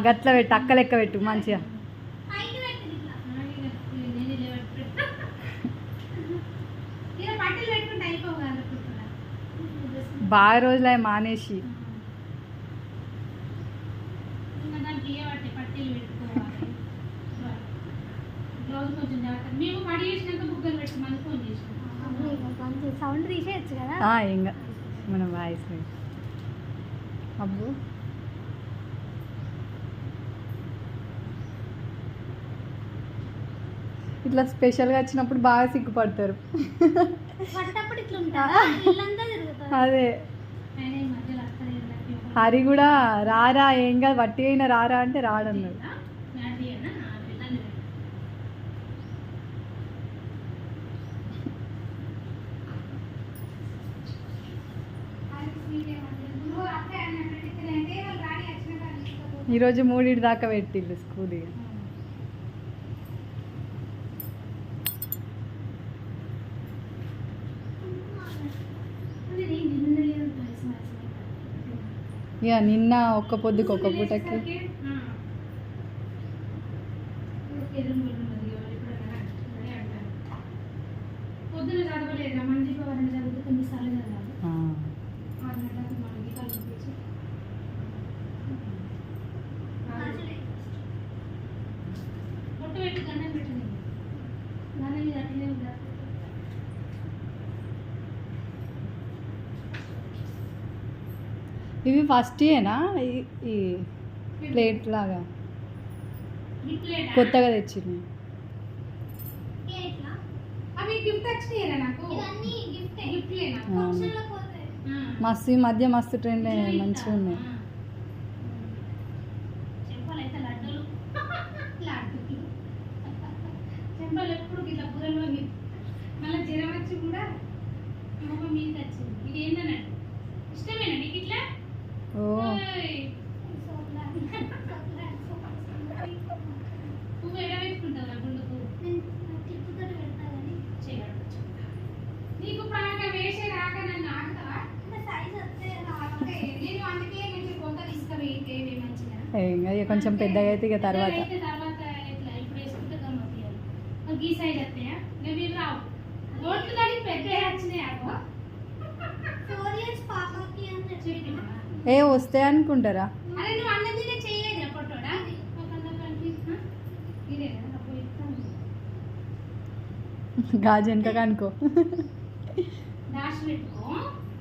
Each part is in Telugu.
గట్ల పెట్టు, అక్క లెక్క పెట్టు మంచిగా. బాగా రోజులు మానేసి ఇంకా మనం వాయిస్ అబ్బు ఇట్లా స్పెషల్గా వచ్చినప్పుడు బాగా సిగ్గుపడతారు. అదే హరి కూడా రారా ఏం కాదు వట్టి అయినా రారా అంటే రాడన్నాడు. ఈరోజు 3 దాకా పెట్టిళ్ళు స్కూల్. ఇక నిన్న ఒక్క పొద్దుకు ఒక్క పూటకి ఇవి ఫస్ట్ ఏనా ఈ ప్లేట్ లాగా కొత్తగా తెచ్చింది. మస్తు ఈ మధ్య మస్తు ట్రెండ్ మంచిగా ఉన్నాయి. కొంచెం పెద్దగా అయితే ఇక తర్వాత వస్తాయి అనుకుంటారా? గాజు వెనక అనుకో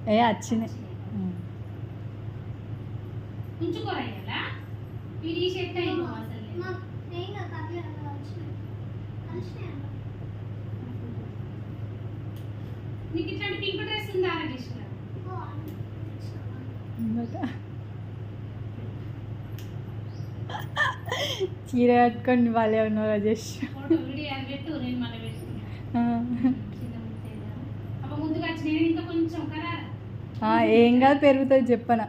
వచ్చినాయి. చీర కట్టుకొని వాళ్ళే ఉన్నారు రాజేష్. ఏం కాదు పెరుగుతుంది చెప్పనా.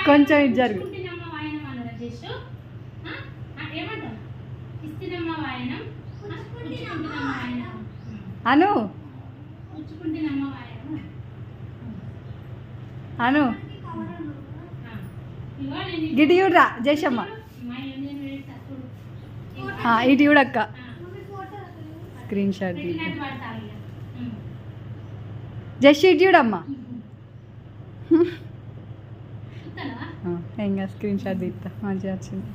కొంచెం ఇది జరుగు. అను అను గిటి చూడరా జయశమ్మ, ఇటు చూడక్క స్క్రీన్ షాట్ జస్ట్ ఇటు చూడమ్మా. ఇంకా స్క్రీన్ షాట్ తీస్తా మంచిగా వచ్చింది.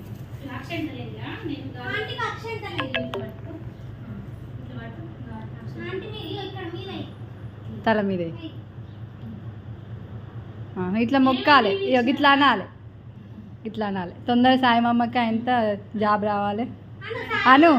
తల మీదే ఇట్లా మొక్కాలి, ఇట్లా అనాలి, ఇట్లా అనాలి. తొందర సాయిమమ్మకి ఎంత జాబ్ రావాలి. అను